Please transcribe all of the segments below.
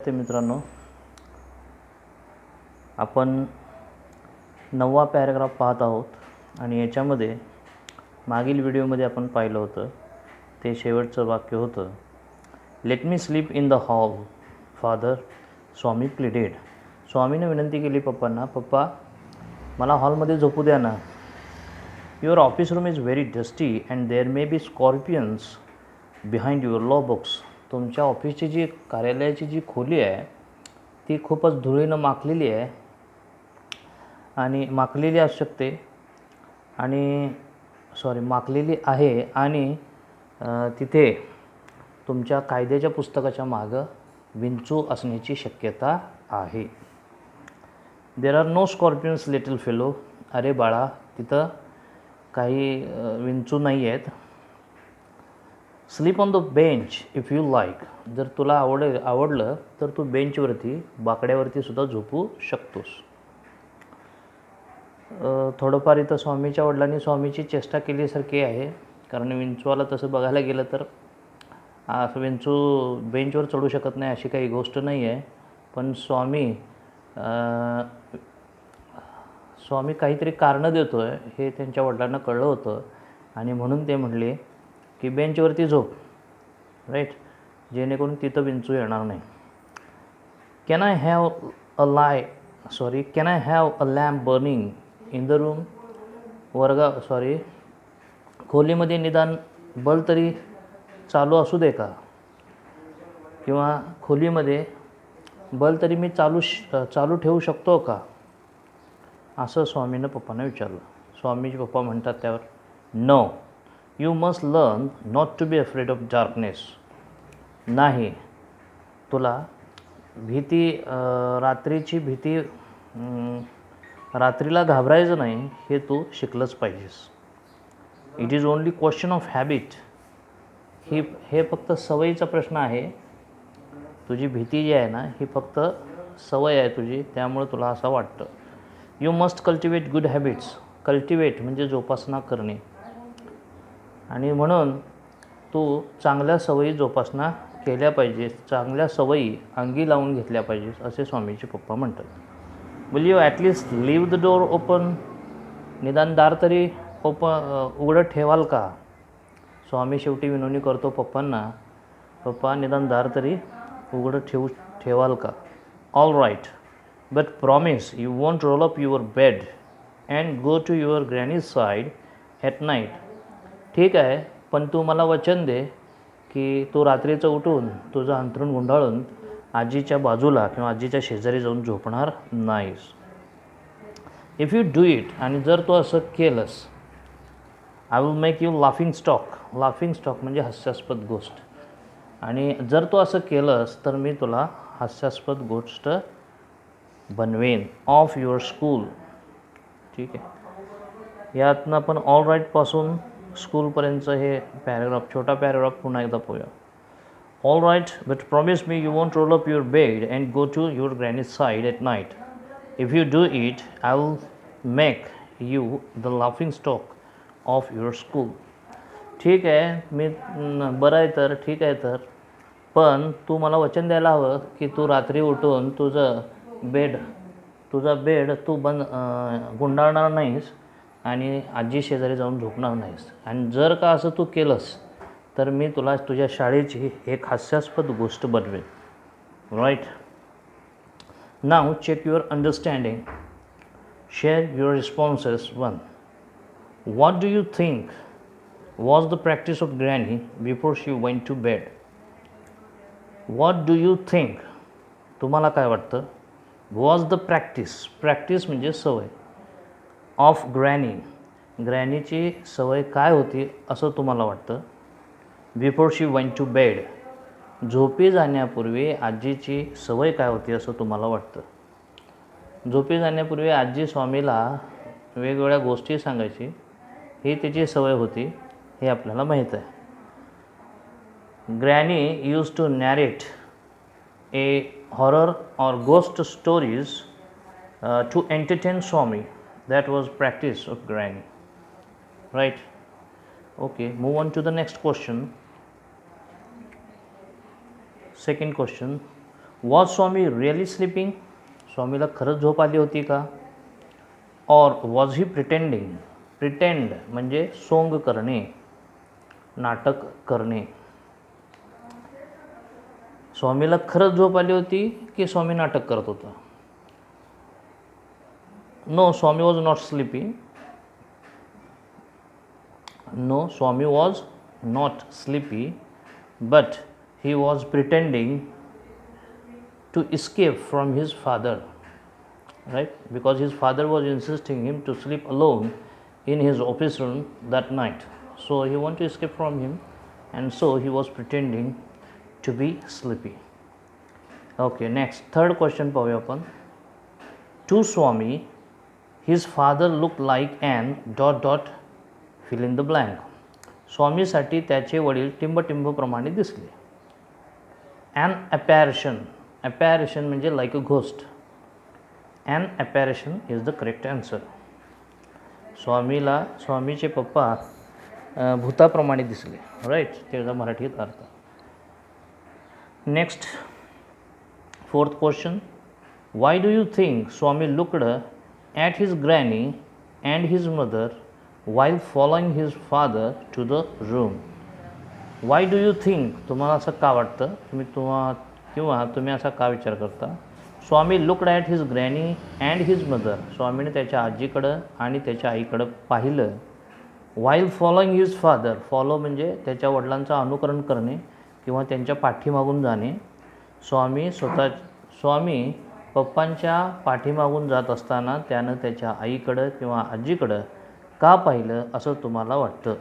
ते मित्रांनो, आपण 9वा पॅराग्राफ पाहत आहोत आणि याच्यामध्ये मागील व्हिडिओमध्ये आपण पाहिलं होतं ते शेवटचं वाक्य होतं, let me sleep in the hall father, Swami pleaded. स्वामीने विनंती केली पप्पांना, पप्पा मला हॉलमध्ये झोपू द्या ना. Your office room is very dusty and there may be scorpions behind your law books. तुमच्या ऑफिसची जी कार्यालयाची जी खोली आहे ती खूपच धुळीनं माखलेली आहे आणि माखलेली असू शकते आणि माखलेली आहे आणि तिथे तुमच्या कायद्याच्या पुस्तकाच्या मागं विंचू असण्याची शक्यता आहे. There are no scorpions little fellow. अरे बाळा, तिथं काही विंचू नाही आहेत. Sleep on the bench if you like. जर तुला आवडलं तर तू बेंचवरती बाकड्यावरती सुद्धा झोपू शकतोस. थोडंफार इथं स्वामीच्या वडिलांनी स्वामीची चेष्टा केल्यासारखी आहे, कारण विंचूला तसं बघायला गेलं तर असं विंचू बेंचवर चढू शकत नाही अशी काही गोष्ट नाही आहे. पण स्वामी काहीतरी कारणं देतो आहे हे त्यांच्या वडिलांना कळलं होतं आणि म्हणून ते म्हणले की बेंचवरती झोप, राईट, जेणेकरून तिथं विंचू येणार नाही. Can I have a lamp burning in the room. खोलीमध्ये निदान बल्ब तरी चालू असू दे का, किंवा खोलीमध्ये बल्ब तरी मी चालू ठेवू शकतो का, असं स्वामीनं पप्पांना विचारलं. स्वामीचे पप्पा म्हणतात त्यावर, no, you must learn not to be afraid of darkness. नाही, तुला रात्रीची भीती, रात्रीला घाबरायचं नाही हे तू शिकलंच पाहिजेस. It is only question of habit. हे फक्त सवयीचा प्रश्न आहे. तुझी भीती जी आहे ना ही फक्त सवय आहे तुझी, त्यामुळे तुला असं वाटतं. You must cultivate good habits. Cultivate म्हणजे जोपासना करणे, आणि म्हणून तू चांगल्या सवयी जोपासना केल्या पाहिजेस, चांगल्या सवयी अंगी लावून घेतल्या पाहिजेस, असे स्वामीचे पप्पा म्हणतात. Will you at least leave the door open. निदान दार तरी उघडं ठेवाल का. स्वामी शेवटी विनवणी करतो पप्पांना, पप्पा निदान दार तरी उघडं ठेवाल का. All right, but promise you won't roll up your bed and go to your granny's side at night. ठीक आहे, पण तू मला वचन दे की तू रात्रीचं उठून तुझं अंथरूण गुंडाळून आजीच्या बाजूला किंवा आजीच्या शेजारी जाऊन झोपणार नाहीस. इफ यू डू इट, आणि जर तू असं केलंस, I will make you laughing stock. Laughing stock म्हणजे हास्यास्पद गोष्ट. आणि जर तू असं केलंस तर मी तुला हास्यास्पद गोष्ट बनवेन ऑफ युअर स्कूल. ठीक आहे, यातनं आपण ऑल राईटपासून स्कूलपर्यंतचं हे छोटा पॅराग्राफ पुन्हा एकदा पाहूया. All right, but promise me you won't roll up your bed and go to your granny's side at night. If you do it, I will make you the laughing stock of your school. ठीक आहे, मी बरं आहे तर, ठीक आहे तर, पण तू मला वचन द्यायला हवं की तू रात्री उठून तुझा बेड तू गुंडाळणार नाहीस आणि आजी शेजारी जाऊन झोपणार नाहीस. आणि जर का असं तू केलंस तर मी तुला तुझ्या शाळेची एक हास्यास्पद गोष्ट बनवेन. Right, now check your understanding. Share your responses. 1. What do you think was the practice of Granny before she went to bed? What do you think? तुम्हाला काय वाटतं? Was the practice म्हणजे सवय, of Granny, ग्रॅनीची सवय काय होती असं तुम्हाला वाटतं? Before she went to bed, झोपी जाण्यापूर्वी आजीची सवय काय होती असं तुम्हाला वाटतं? झोपी जाण्यापूर्वी आजी स्वामीला वेगवेगळ्या गोष्टी सांगायची, ही त्याची सवय होती, हे आपल्याला माहीत आहे. Granny use to narrate a horror or ghost stories to entertain Swami. That was practice of granny. Right, okay, move on to the next question. Second question, was Swami really sleeping, स्वामीला खरंच झोप आली होती का? और वॉज ही प्रिटेंडिंग, प्रिटेंड म्हणजे सोंग करणे, नाटक करणे. स्वामीला खरंच झोप आली होती की स्वामी नाटक करत होता? No, Swami was not sleeping. No, Swami was not sleepy, but he was pretending to escape from his father, right? Because his father was insisting him to sleep alone in his office room that night, so he wanted to escape from him, and so he was pretending to be sleepy. Okay, next, third question पाहूया आपण. To Swami, his father looked like an ... fill in the blank. स्वामीसाठी त्याचे वडील टिंबटिंबप्रमाणे दिसले. An apparition, apparition म्हणजे like a ghost. An apparition is the correct answer. स्वामीचे पप्पा भूताप्रमाणे दिसले, right? त्याचा मराठीत अर्थ. Next, fourth question. Why do you think Swami looked at his granny and his mother while following his father to the room? Why do you think, तुम्हाला असं का वाटतं, तुम्ही असा का विचार करता? Swami looked at his granny and his mother, स्वामीने त्याच्या आजीकडं आणि त्याच्या आईकडं पाहिलं. while following his father, follow म्हणजे त्याच्या वडिलांचं अनुकरण करणे किंवा त्यांच्या पाठीमागून जाणे. स्वामी पप्पांच्या पाठीमागून जात असताना त्यानं त्याच्या आईकडं किंवा आजीकडं का पाहिलं असं तुम्हाला वाटतं?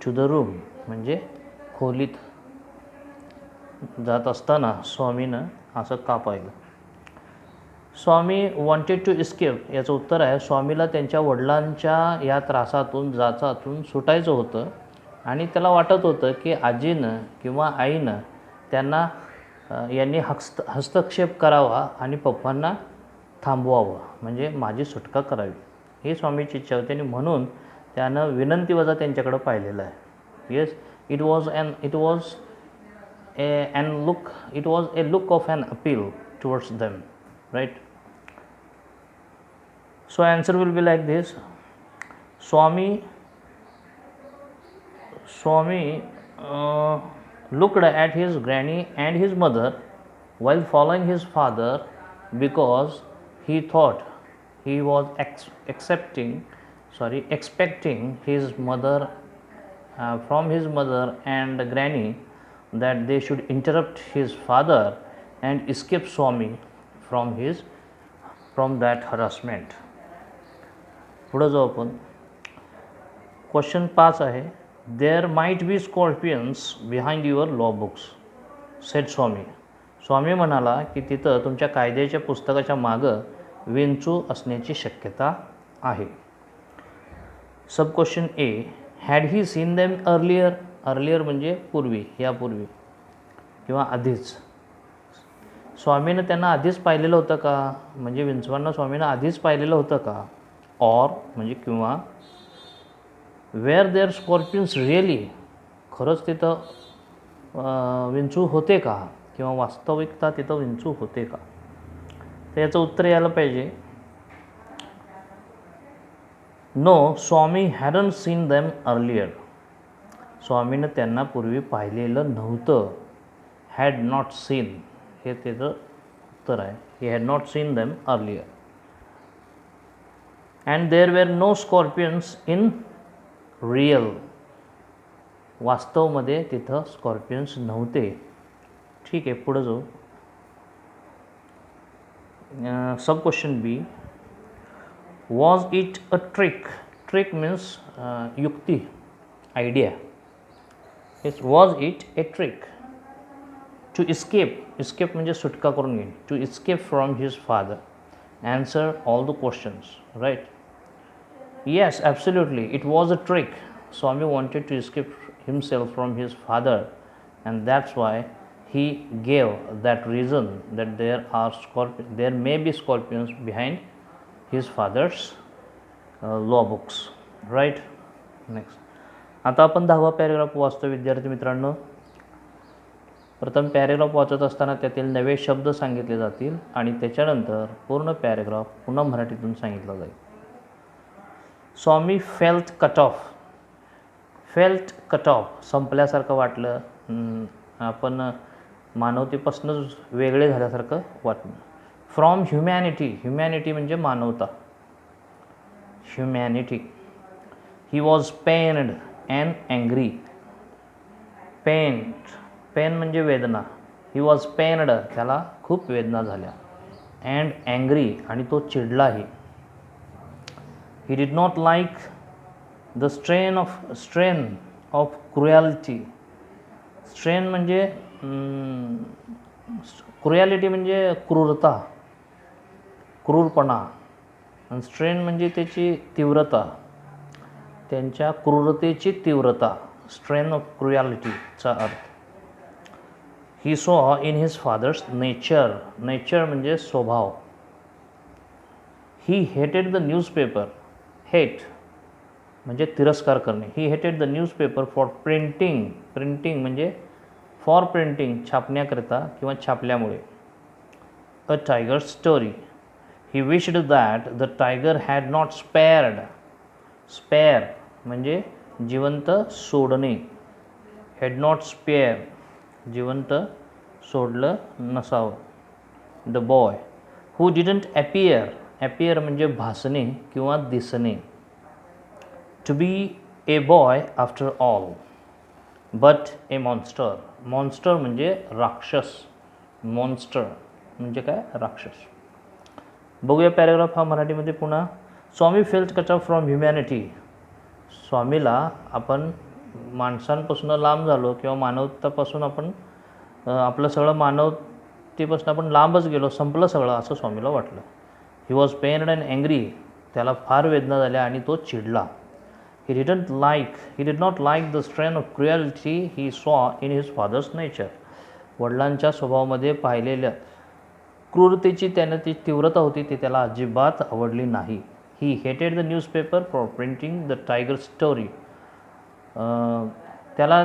टू द रूम म्हणजे खोलीत जात असताना स्वामीनं असं का पाहिलं? स्वामी वॉन्टेड टू इस्केप, याचं उत्तर आहे स्वामीला त्यांच्या वडिलांच्या या त्रासातून जाचातून सुटायचं होतं आणि त्याला वाटत होतं की आजीनं किंवा आईनं यांनी हस्तक्षेप करावा आणि पप्पांना थांबवावं, म्हणजे माझी सुटका करावी, ही स्वामीची इच्छा होती. आणि म्हणून त्यानं विनंतीवजा त्यांच्याकडं पाहिलेलं आहे. Yes, it was a look of an appeal towards them, right? So answer will be like this. Swami looked at his granny and his mother while following his father because he thought he was expecting his mother from his mother and granny that they should interrupt his father and escape Swami from that harassment. पुढे जाऊ आपण. Question 5 आहे. There might be scorpions behind your law books, said Swami. Swami म्हणाला की तिथं तुमच्या कायद्याच्या पुस्तकाच्या मागं विंचू असण्याची शक्यता आहे. Sub question A. Had he seen them earlier, earlier म्हणजे पूर्वी, यापूर्वी किंवा आधीच. स्वामीनं त्यांना आधीच पाहिलेलं होतं का, म्हणजे विंचवांना स्वामीनं आधीच पाहिलेलं होतं का? ऑर म्हणजे किंवा. वेअर देअर स्कॉर्पियन्स रिअली, खरंच तिथं विंचू होते का, किंवा वास्तविकता तिथं विंचू होते का? तर याचं उत्तर यायला पाहिजे नो, स्वामी हॅडंट सीन देम अर्लियर, स्वामीनं त्यांना पूर्वी पाहिलेलं नव्हतं. हॅड नॉट सीन हे त्याचं उत्तर आहे. He had not seen them earlier. And there were no scorpions in real, वास्तवमध्ये तिथं स्कॉर्पियन्स नव्हते. ठीक आहे, पुढं जाऊ. Sub question B. Was it a trick, trick means युक्ती, idea. It's was it a trick to escape, escape म्हणजे सुटका करून घेणे, to escape from his father. Answer all the questions, right? Yes, absolutely, it was a trick. Swami wanted to escape himself from his father, and that's why he gave that reason that there may be scorpions behind his father's law books, right? Next, आता आपण 10वा paragraph वाचतो विद्यार्थी मित्रांनो. प्रथम paragraph वाचत असताना त्यातील नवे शब्द सांगितले जातील आणि त्याच्यानंतर पूर्ण पॅरेग्राफ पुन्हा मराठीतून सांगितला जाईल. Swami felt cut off. Felt cut off संपल्यासारखं वाटलं, आपण मानवतेपासूनच वेगळे झाल्यासारखं वाटलं. From humanity. ह्युमॅनिटी म्हणजे मानवता. Humanity. He was pained and angry. Pain. Pain म्हणजे वेदना. ही वॉज पेन्ड, त्याला खूप वेदना झाल्या. अँड अँग्री, आणि तो चिडलाही. He did not like the strain of cruelty. Strain म्हणजे क्रुएलिटी म्हणजे क्रूरता, क्रूरपणा. आणि स्ट्रेन म्हणजे त्याची तीव्रता, त्यांच्या क्रूरतेची तीव्रता. स्ट्रेन ऑफ क्रुएलिटीचा अर्थ. ही saw in his father's nature. Nature म्हणजे स्वभाव. ही हेटेड द न्यूजपेपर. हेट म्हणजे तिरस्कार करणे. He hated the newspaper for printing. Printing म्हणजे फॉर प्रिंटिंग, छापण्याकरिता किंवा छापल्यामुळे. A tiger story. He wished that the tiger had not spared. Spare म्हणजे जिवंत सोडणे. हॅड नॉट स्पेअर, जिवंत सोडलं नसावं. The boy who didn't appear. Appear म्हणजे भासणे किंवा दिसणे. To be a boy after all, but a monster. Monster म्हणजे राक्षस. मॉन्स्टर म्हणजे काय? राक्षस. बघूया पॅरेग्राफ हा मराठीमध्ये पुन्हा. Swami felt cut off from humanity. स्वामीला आपण माणसांपासून लांब झालो किंवा मानवतापासून आपण आपलं सगळं मानवतेपासून आपण लांबच गेलो, संपलं सगळं असं स्वामीला वाटलं. He was pained and angry. त्याला फार वेदना झाल्या आणि तो चिडला. He did not like the strain of cruelty he saw in his father's nature. वडिलांच्या स्वभावामध्ये पाहिलेल्या क्रूरतेची त्यानं ती तीव्रता होती, ती त्याला अजिबात आवडली नाही. ही hated the newspaper for printing the tiger story. त्याला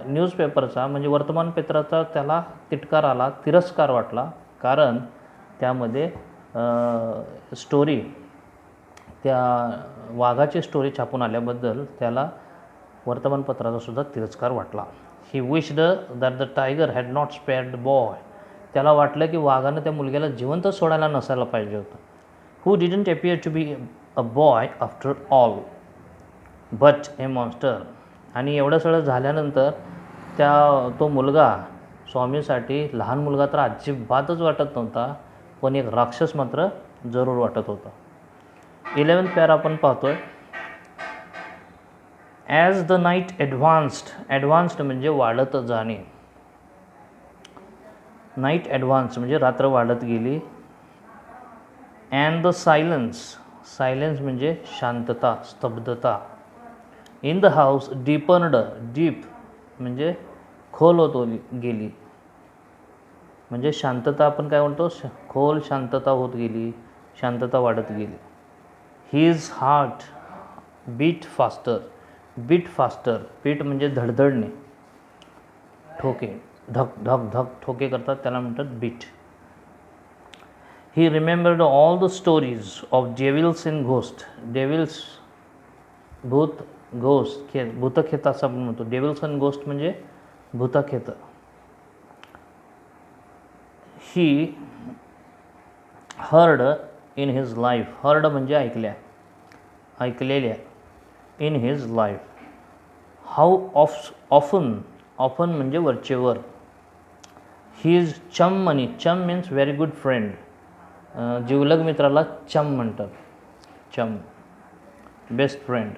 न्यूजपेपरचा म्हणजे वर्तमानपत्राचा त्याला तिटकार आला, तिरस्कार वाटला, कारण त्यामध्ये स्टोरी, त्या वाघाची स्टोरी छापून आल्याबद्दल त्याला वर्तमानपत्राचा सुद्धा तिरस्कार वाटला. He wished that the tiger had not spared the boy. त्याला वाटलं की वाघानं त्या मुलग्याला जिवंत सोडायला नसायला पाहिजे होतं. Who didn't appear to be a boy after all, but a monster. आणि एवढं सगळं झाल्यानंतर तो मुलगा स्वामीसाठी लहान मुलगा तर अजिबातच वाटत नव्हता, पण एक राक्षस मात्र जरूर वाटत होता. 11th पॅरा आपण पाहतोय. As the night advanced. Advanced म्हणजे वाढत जाणे. नाईट ॲडव्हान्स म्हणजे रात्र वाढत गेली. And the silence. सायलेन्स म्हणजे शांतता, स्तब्धता. In the house deepened. Deep म्हणजे खोल होत गेली, म्हणजे शांतता आपण काय म्हणतो, खोल शांतता होत गेली, शांतता वाढत गेली. His heart beat faster. Beat faster. Beat म्हणजे धडधडणे, ठोके, धक धक धक ठोके करतात त्याला म्हणतात beat. He remembered all the stories of devils in ghost. Devils भूत, घोस्ट खेत, भूतखेत असं आपण म्हणतो. डेव्हिल्स इन घोस्ट म्हणजे भूतखेत. He heard in his life. Heard म्हणजे ऐकल्या, ऐकलेल्या. In his life. How often. Often म्हणजे वरचेवर. हिज चम मनी. चम मीन्स व्हेरी गुड फ्रेंड. जिवलग मित्राला चम म्हणतात. चम, best friend.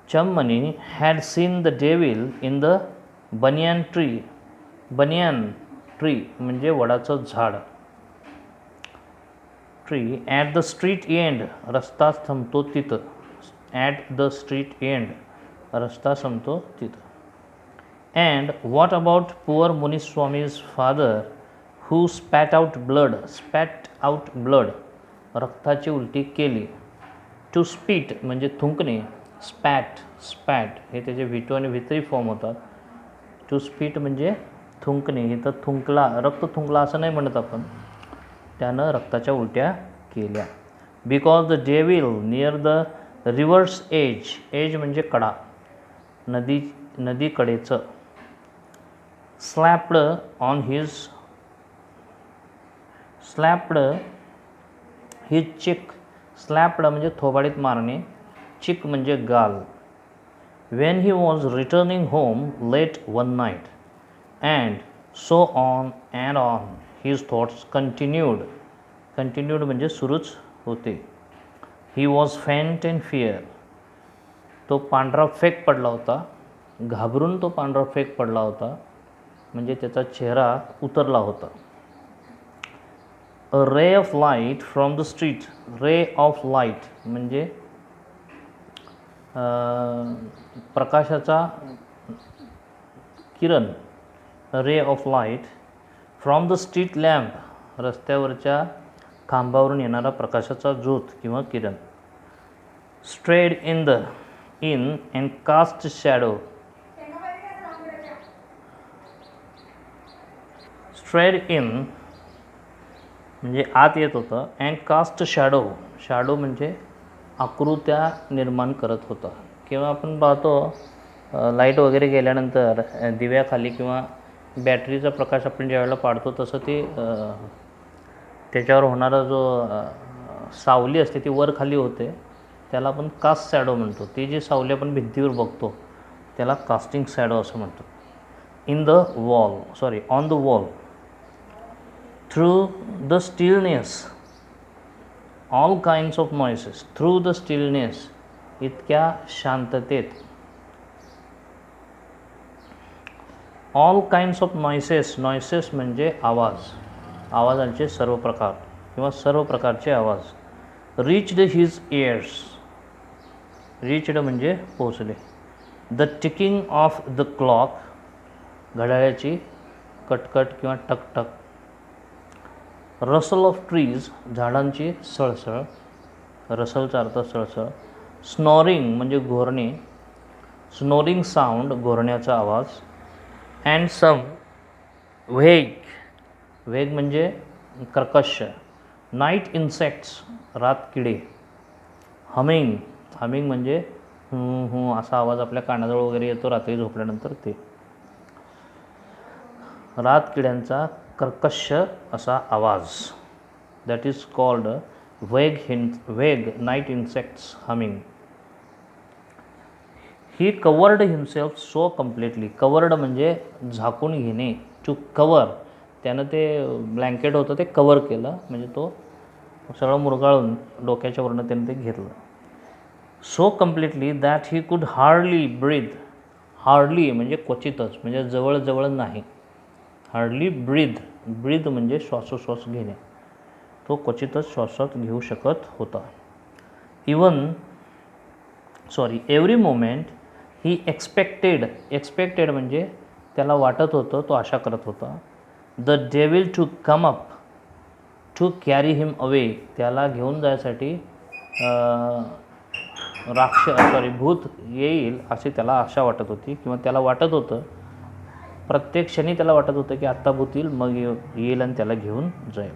Chum Mani had seen the devil in the banyan tree. Banyan tree म्हणजे वडाचं झाड. Tree. At the street end. रस्ता संपतो तिथं. ॲट द स्ट्रीट एंड रस्ता संपतो तिथं. And what about poor Muniswami's father who spat out blood. Spat out blood रक्ताची उलटी केली. टू स्पीट म्हणजे थुंकणे. स्पॅट, स्पॅट हे त्याचे V2 आणि V3 फॉर्म होतात. टू स्पीट म्हणजे थुंकणे. इथं थुंकला, रक्त थुंकला असं नाही म्हणत आपण, त्यानं रक्ताच्या उलट्या केल्या. Because the devil near the river's edge, edge म्हणजे कडा, नदीकडेचं. स्लॅप्ड ऑन हिज चिक, स्लॅप्ड म्हणजे थोबाडीत मारणे, चिक म्हणजे गाल. When he was returning home let one night and so on and on his thoughts continued म्हणजे सुरूच होते. He was faint in fear, तो पांढरा फेक पडला होता, घाबरून तो पांढरा फेक पडला होता, म्हणजे त्याचा चेहरा उतरला होता. A ray of light from the street, ray of light म्हणजे प्रकाशाचा किरण, ray of light from the street lamp, रस्त्यावरच्या खांबावरून येणारा प्रकाशाचा ज्योत किंवा किरण. Strayed in and cast shadow, strayed in म्हणजे आत येत होतं, अँड कास्ट शॅडो, शॅडो म्हणजे आकृत्या निर्माण करत होता. किंवा आपण पाहतो लाईट वगैरे गेल्यानंतर दिव्याखाली किंवा बॅटरीचा प्रकाश आपण ज्यावेळेला पाडतो तसं ते त्याच्यावर होणारा जो सावली असते ती वर खाली होते, त्याला आपण कास्ट शॅडो म्हणतो. ती जी सावली आपण भिंतीवर बघतो त्याला कास्टिंग शॅडो असं म्हणतो. On the wall through the stillness, all kinds of noises, through the stillness, इतक्या शांततेत. All kinds of noises, noises म्हणजे आवाज, आवाजांचे सर्व प्रकार किंवा सर्व प्रकारचे आवाज. रीच्ड हिज इयर्स, रीच्ड म्हणजे पोचले. The ticking of the clock, घड्याळाची कटकट किंवा टकटक. रसल ऑफ ट्रीज, झाडांची सळसळ, रसलचा अर्थ सळसळ. स्नॉरिंग म्हणजे घोरणे, स्नोरिंग साऊंड घोरण्याचा आवाज. अँड सम व्हेग, व्हेग म्हणजे कर्कश. नाईट इन्सेक्ट्स, रातकिडे. हमिंग, हमिंग म्हणजे असा आवाज आपल्या कानाजवळ वगैरे येतो रात्री झोपल्यानंतर, ते रातकिड्यांचा कर्कश असा आवाज. That is called vague night insects humming. He covered himself so completely, covered म्हणजे झाकून घेणे, टू कवर, त्यानं ते ब्लँकेट होतं ते कवर केलं, म्हणजे तो सगळं मुरगाळून डोक्याच्या वरनं त्यानं ते घेतलं. So completely that he could hardly breath, hardly म्हणजे क्वचितच, म्हणजे जवळजवळ नाही. हार्डली ब्रीथ म्हणजे श्वासोश्वास घेणे, तो क्वचितच श्वासात घेऊ शकत होता. एव्हरी मोमेंट ही एक्सपेक्टेड म्हणजे त्याला वाटत होतं, तो आशा करत होता. The devil to come up to carry him away, त्याला घेऊन जायसाठी भूत येईल अशी त्याला आशा वाटत होती, किंवा त्याला वाटत होतं, प्रत्येक क्षणी त्याला वाटत होतं की आत्ता भूत येईल, मग येईल आणि त्याला घेऊन जाईल.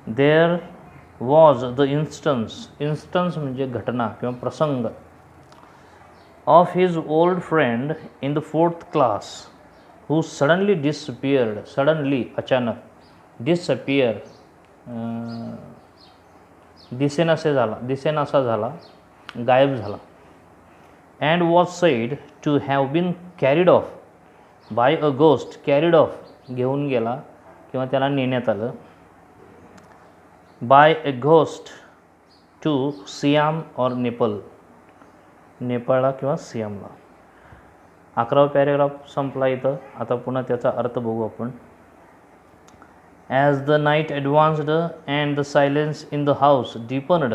देअर वॉज द इन्स्टन्स म्हणजे घटना किंवा प्रसंग. Of his old friend in the 4th class who suddenly disappeared, suddenly अचानक, डिसअपियर दिसेनासा झाला, गायब झाला. And was said to have been carried off by a ghost, carried off घेऊन गेला किंवा त्याला नेण्यात आलं. By a ghost to Siam और नेपाळ, नेपाळला किंवा सियामला. 11वा पॅरेग्राफ संपला इथं. आता पुन्हा त्याचा अर्थ बघू आपण. As the night advanced and the silence in the house deepened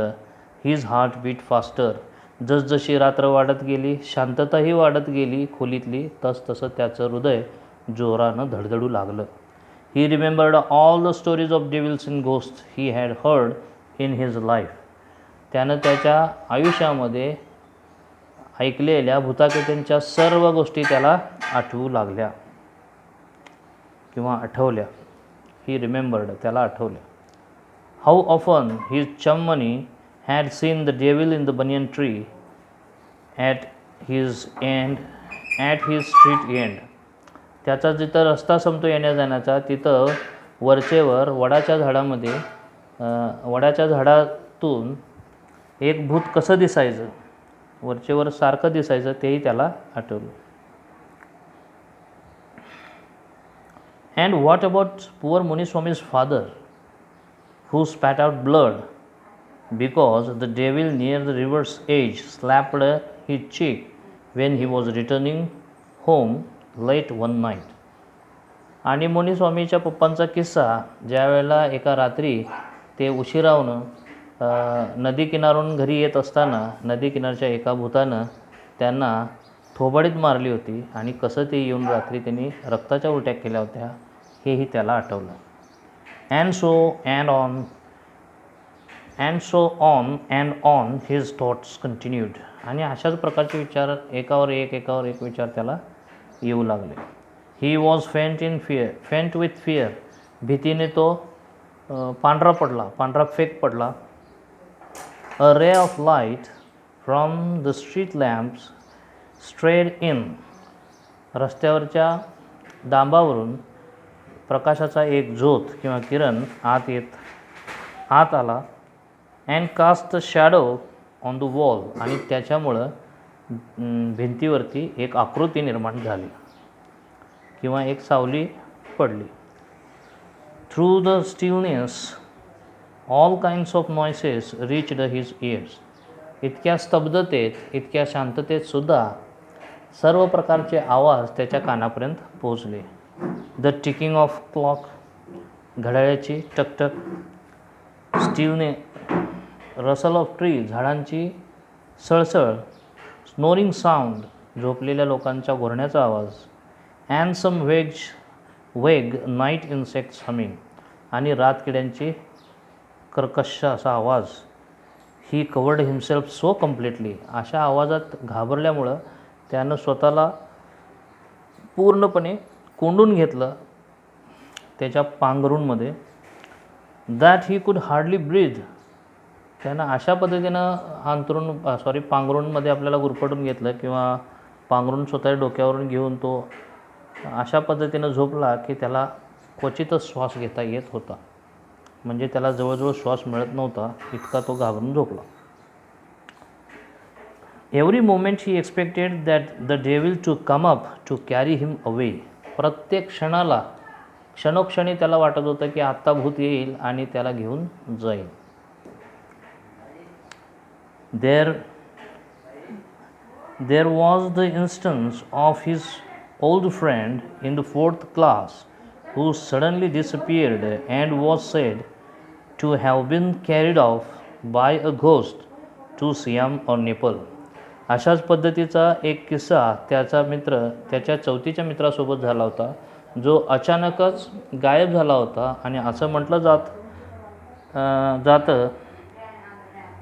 his heart beat faster, जसजशी रात्र वाढत गेली, शांतताही वाढत गेली खोलीतली, तसतसं त्याचं हृदय जोरानं धडधडू लागलं. ही remembered all the stories of devils in ghost he had heard in his life, त्यानं त्याच्या आयुष्यामध्ये ऐकलेल्या भूतापेत्यांच्या सर्व गोष्टी त्याला आठवू लागल्या. किंवा आठवल्या. ही रिमेंबर्ड, त्याला आठवलं. How often his Chammani had seen the devil in the banyan tree at his street end. त्याचा जिथं रस्ता संपतो येण्या जाण्याचा, तिथं वरचेवर वडाच्या झाडातून एक भूत कसं दिसायचं, वरचेवर सारखं दिसायचं, तेही त्याला आठवलं. And what about poor Muniswami's father who spat out blood because the devil near the river's edge slapped his cheek when he was returning home late one night. आणि मुनीस्वामीच्या पप्पांचा किस्सा, ज्या वेळेला एका रात्री ते उशिरावनं नदी किनारून घरी येत असताना नदी किनारच्या एका भूतानं त्यांना थोबाडीत मारली होती आणि कसं ते येऊन रात्री त्यांनी रक्ताच्या उलट्या केल्या होत्या, हेही त्याला आठवलं. And so on his thoughts continued. आणि अशाच प्रकारचे विचार एकावर एक विचार त्याला येऊ लागले. He was faint with fear. भीतीने तो पांढरा फेक पडला. A ray of light from the street lamps strayed in. रस्त्यावरच्या डांबावरून प्रकाशाचा एक झोत किंवा किरण आत आला. And cast the shadow on the wall. आणि त्याच्यामुळं भिंतीवरती एक आकृती निर्माण झाली किंवा एक सावली पडली. Through the stillness all kinds of noises reached his years. इतक्या स्तब्धतेत, इतक्या शांततेत सुद्धा सर्व प्रकारचे आवाज त्याच्या कानापर्यंत पोहोचले. द टिकिंग ऑफ क्लॉक, घड्याळाची टकटक, स्टिलने, रसल ऑफ ट्री, झाडांची सळसळ, स्नोरिंग साऊंड, झोपलेल्या लोकांच्या घोरण्याचा आवाज, अँड सम वेग नाईट इन्सेक्ट्स हमिंग, आणि रातकिड्यांची कर्कश असा आवाज. ही कवर्ड हिमसेल्फ सो कम्प्लिटली. अशा आवाजात घाबरल्यामुळं त्यानं स्वतःला पूर्णपणे कोंडून घेतलं त्याच्या पांघरूणमध्ये. That he could hardly breath. त्यानं अशा पद्धतीनं पांघरूणमध्ये आपल्याला गुरफटून घेतलं किंवा पांघरून स्वतःच्या डोक्यावरून घेऊन तो अशा पद्धतीनं झोपला की त्याला क्वचितच श्वास घेता येत होता. म्हणजे त्याला जवळजवळ श्वास मिळत नव्हता, इतका तो घाबरून झोपला. Every moment he expected that the devil to come up to carry him away. प्रत्येक क्षणोक्षणी त्याला वाटत होतं की आत्ता भूत येईल आणि त्याला घेऊन जाईल. There was the instance of his old friend in the 4th class who suddenly disappeared and was said to have been carried off by a ghost to Siam or Nepal. अशाच पद्धतीचा एक किस्सा त्याचा मित्र त्याच्या 4थीच्या मित्रासोबत झाला होता, जो अचानकच गायब झाला होता. आणि असं म्हटलं जातं,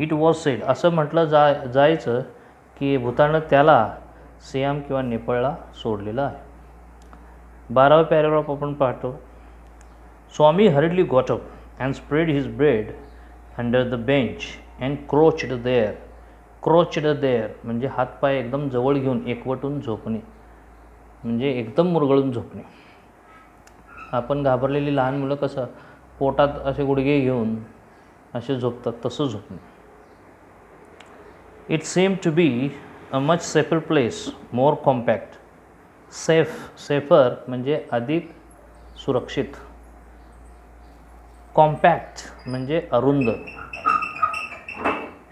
इट वॉज सेड, असं म्हटलं जायचं की भूतानं त्याला सियाम किंवा नेपाळला सोडलेलं आहे. 12वा पॅरेग्राफ आपण पाहतो. Swami hurriedly got up and spread his bread under the bench and crouched there म्हणजे हातपाय एकदम जवळ घेऊन एकवटून झोपणे, म्हणजे एकदम मुरगळून झोपणे. आपण घाबरलेली लहान मुलं कसं पोटात असे गुडघे घेऊन असे झोपतात, तसं झोपणे. It seemed to be a much safer place, more compact. Safer म्हणजे अधिक सुरक्षित, कॉम्पॅक्ट म्हणजे अरुंद,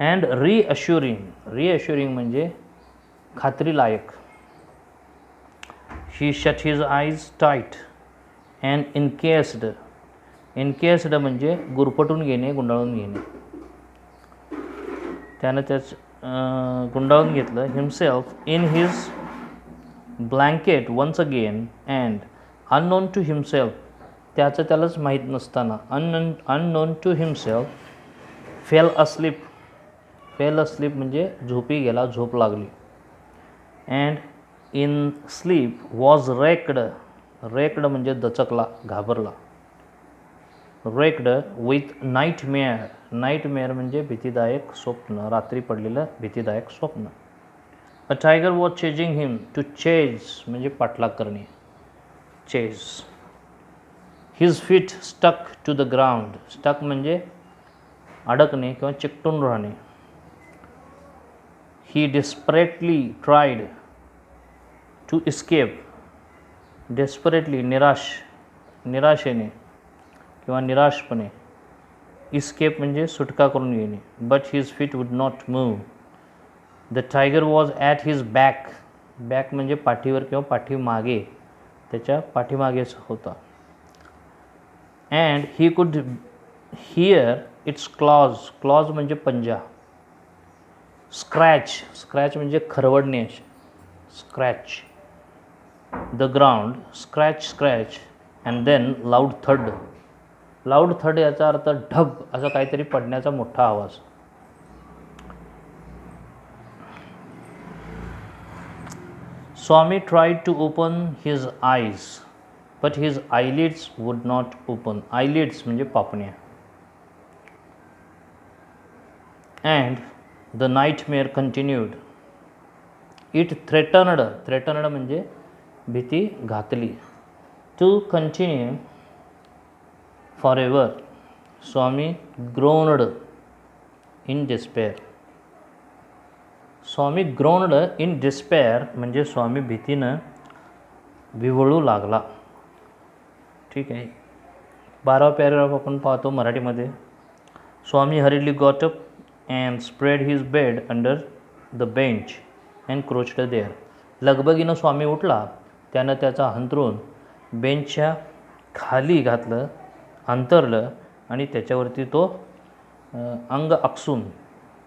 अँड रिअश्युरिंग म्हणजे खात्रीलायक. He shut his eyes tight and encased म्हणजे गुरफटून घेणे, गुंडाळून घेणे. त्यानं गुंडाळून घेतलं. Himself in his blanket once again and unknown to himself, त्यालाच माहीत नसताना unknown to himself fell asleep म्हणजे झोपी गेला, झोप लागली. And in sleep was wrecked म्हणजे दचकला, घाबरला. Raked with nightmare. नाईटमेअर म्हणजे भीतीदायक स्वप्न, रात्री पडलेलं भीतीदायक स्वप्न. A tiger was chasing him. To chase म्हणजे पाठलाग करणे, chase. His feet stuck to the ground. Stuck म्हणजे अडकणे किंवा चिकटून राहणे. He desperately tried to escape. Desperately निराशेने किंवा निराशपणे. इस्केप म्हणजे सुटका करून घेणे. But his feet would not move. The tiger was at his back. Back म्हणजे पाठीवर किंवा पाठीमागे, त्याच्या पाठीमागेच होता. And he could here it's clause. Clause म्हणजे पंजा. स्क्रॅच. स्क्रॅच म्हणजे खरवडणे. Scratch the ground. Scratch and then loud thud. Loud thud याचा अर्थ ढब असं काहीतरी पडण्याचा मोठा आवाज. Swami tried to open his eyes but his eyelids would not open. Eyelids म्हणजे पापण्या. And the nightmare continued. It threatened म्हणजे भीती घातली. To continue forever. Swami groaned in despair. Swami groaned in despair म्हणजे स्वामी भीतीनं विव्हळू लागला. ठीक आहे. 12वा पॅराग्राफ आपण पाहतो मराठीमध्ये. Swami hurriedly got up and spread his bed under the bench and crouched there. लगबगीनं स्वामी उठला. त्यानं त्याचा अंथरूण बेंचच्या खाली घातलं, अंतरलं आणि त्याच्यावरती तो अंग आकसून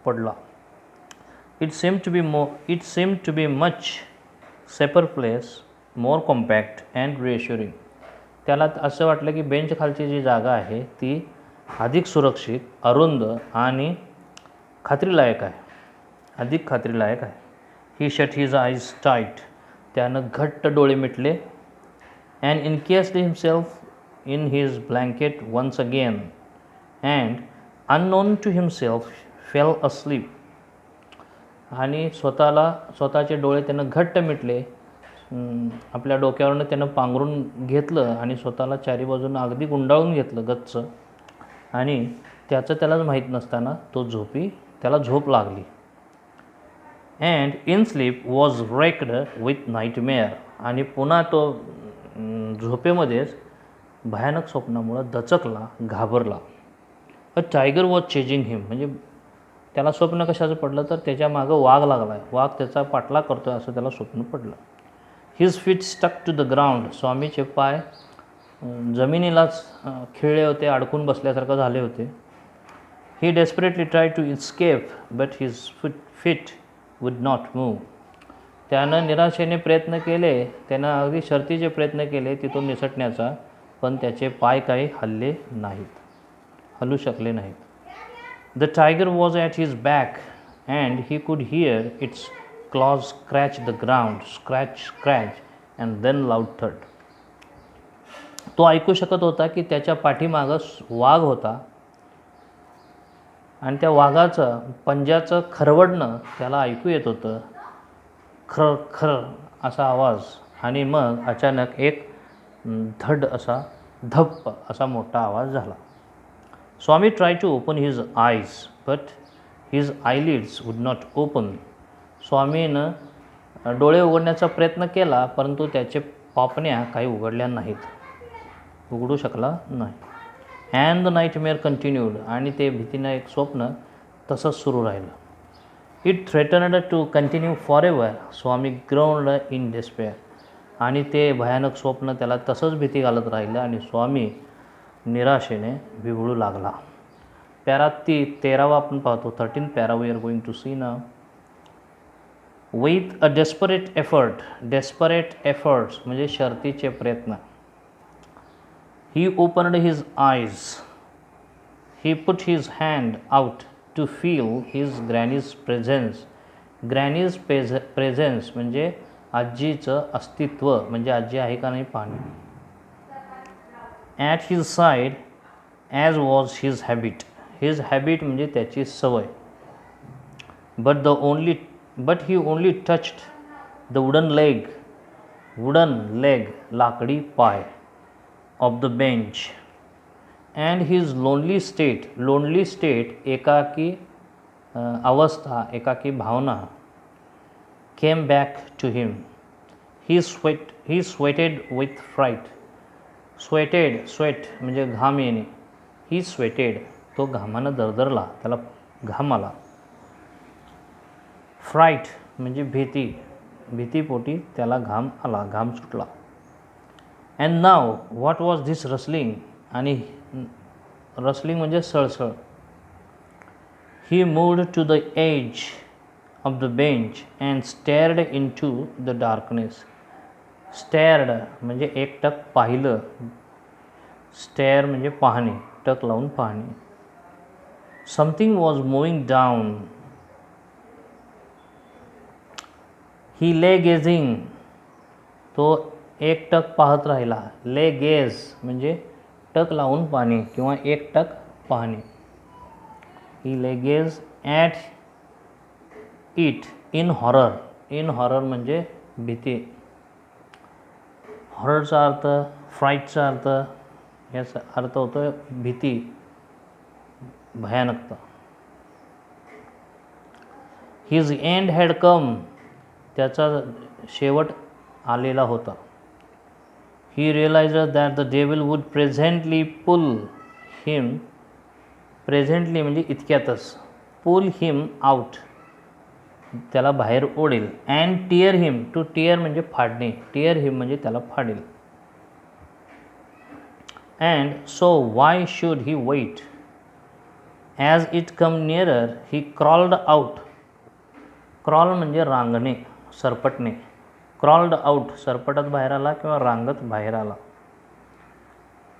पडला. It seemed to be much safer place, more compact and reassuring. त्याला असं वाटलं की बेंच खालची जी जागा आहे ती अधिक सुरक्षित, अरुंद आणि खात्रीलायक आहे, अधिक खात्रीलायक आहे. He shut his eyes tight. त्यानं घट्ट डोळे मिटले. And encased himself in his blanket once again and unknown to himself fell asleep. आणि स्वतःचे डोळे त्यानं घट्ट मिटले. आपल्या डोक्यावरनं त्यानं पांघरून घेतलं आणि स्वतःला चारी बाजूनं अगदी गुंडाळून घेतलं गच्च. आणि त्यालाच माहीत नसताना त्याला झोप लागली. And in sleep was raked with nightmare. आणि पुन्हा तो झोपेमध्येच भयानक स्वप्नामुळं दचकला, घाबरला. अ टायगर वॉज चेजिंग हिम म्हणजे त्याला स्वप्न कशाचं पडलं तर त्याच्या मागं वाघ लागला आहे, वाघ त्याचा पाठलाग करतो आहे असं त्याला स्वप्न पडलं. His feet stuck to the ground. स्वामीचे पाय जमिनीलाच खिळले होते, अडकून बसल्यासारखं झाले होते. He desperately try to escape but his feet would not move. त्यानं निराशेने प्रयत्न केले, त्यानं अगदी शर्तीचे प्रयत्न केले तिथून निसटण्याचा, पण त्याचे पाय काही हलू शकले नाहीत. The tiger was at his back and he could hear its claws scratch the ground, scratch and then loud thud. तो ऐकू शकत होता की त्याच्या पाठीमागं वाघ होता आणि त्या वाघाचं पंजाचं खरवडणं त्याला ऐकू येत होतं. खर खर असा आवाज आणि मग अचानक एक धड असा धप्प असा मोठा आवाज झाला. स्वामी tried to open his eyes but his eyelids would not open. स्वामीनं डोळे उघडण्याचा प्रयत्न केला परंतु त्याचे पापण्या काही उघडल्या नाहीत, उघडू शकला नाही. And the nightmare continued. आणि ते भीतीनं एक स्वप्न तसंच सुरू राहिलं. It threatened to continue forever. Swami groaned in despair. आणि ते भयानक स्वप्न त्याला तसंच भीती घालत राहिलं आणि स्वामी निराशेने विव्हळू लागला. पॅरा 13वा आपण पाहतो. 13th para we are going to see now. With a desperate efforts म्हणजे शर्तीचे प्रयत्न. He opened his eyes. He put his hand out to feel his granny's presence. Granny's presence म्हणजे आजीचं अस्तित्व, म्हणजे आजी आहे का नाही पाहणे. At his side as was his habit. His habit म्हणजे त्याची सवय. But he only touched the wooden leg लाकडी पाय of the bench. And his lonely state एकाकी अवस्था, एकाकी भावना came back to him. He sweated with fright. Sweat म्हणजे घाम येणे. ही स्वेटेड, तो घामानं दरदरला, त्याला घाम आला. फ्राईट म्हणजे भीतीपोटी त्याला घाम आला, घाम सुटला. And now what was this rustling. आणि रसलिंग म्हणजे सळसळ. He moved to the edge of the bench and stared into the darkness. Stared म्हणजे एकटक पाहिलं. स्टेअर म्हणजे पाहणे, टक लावून पाहणे. Something was moving down. He lay gazing, तो एकटक पाहत राहिला. ले गेज म्हणजे टक लावून पाहणे किंवा एकटक पाहणे. ही ले gauge at it in horror. In horror म्हणजे भीती. हॉररचा अर्थ, फ्राईटचा अर्थ, याचा अर्थ होतो भीती, भयानकता. हिज एंड हॅड कम, त्याचा शेवट आलेला होता. He realize that the devil would presently pull him. Presently म्हणजे इतक्यातच. पुल हिम आउट, त्याला बाहेर ओढेल. And tear him, to tear म्हणजे फाडणे. टिअर हिम म्हणजे त्याला फाडेल. And so why should he wait. As it come nearer he crawled out. Crawl म्हणजे रांगणे, सरपटणे. क्रॉल्ड आउट, सरपटत बाहेर आला किंवा रांगत बाहेर आला.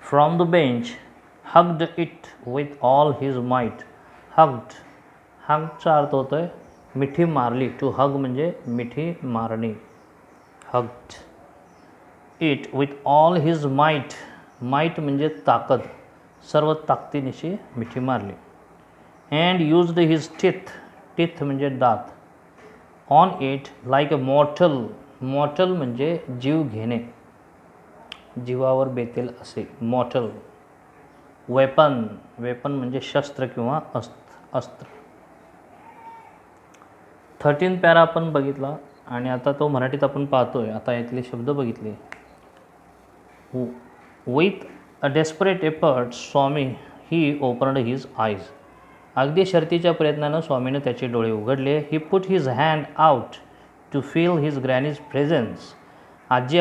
From the bench hugged it with all his might. हग्डचा अर्थ होतो आहे मिठी मारली. टू हग म्हणजे मिठी मारणे. Hugged it with all his might. Might म्हणजे ताकद, सर्व ताकदीनिशी मिठी मारली. अँड यूज्ड हिज टीथ म्हणजे दात. ऑन इट लाईक अ मॉर्टल म्हणजे जीव घेणे, जीवावर बेतेल असे. मॉर्टल. वेपन म्हणजे शस्त्र किंवा अस्त्र. 13 पॅरा आपण बघितला आणि आता तो मराठीत आपण पाहतोय. आता यातले शब्द बघितले. With a desperate effort Swami he opened his eyes. अगदी शर्तीच्या प्रयत्नानं स्वामीनं त्याचे डोळे उघडले. He put his hand out to feel his granny's presence. आजी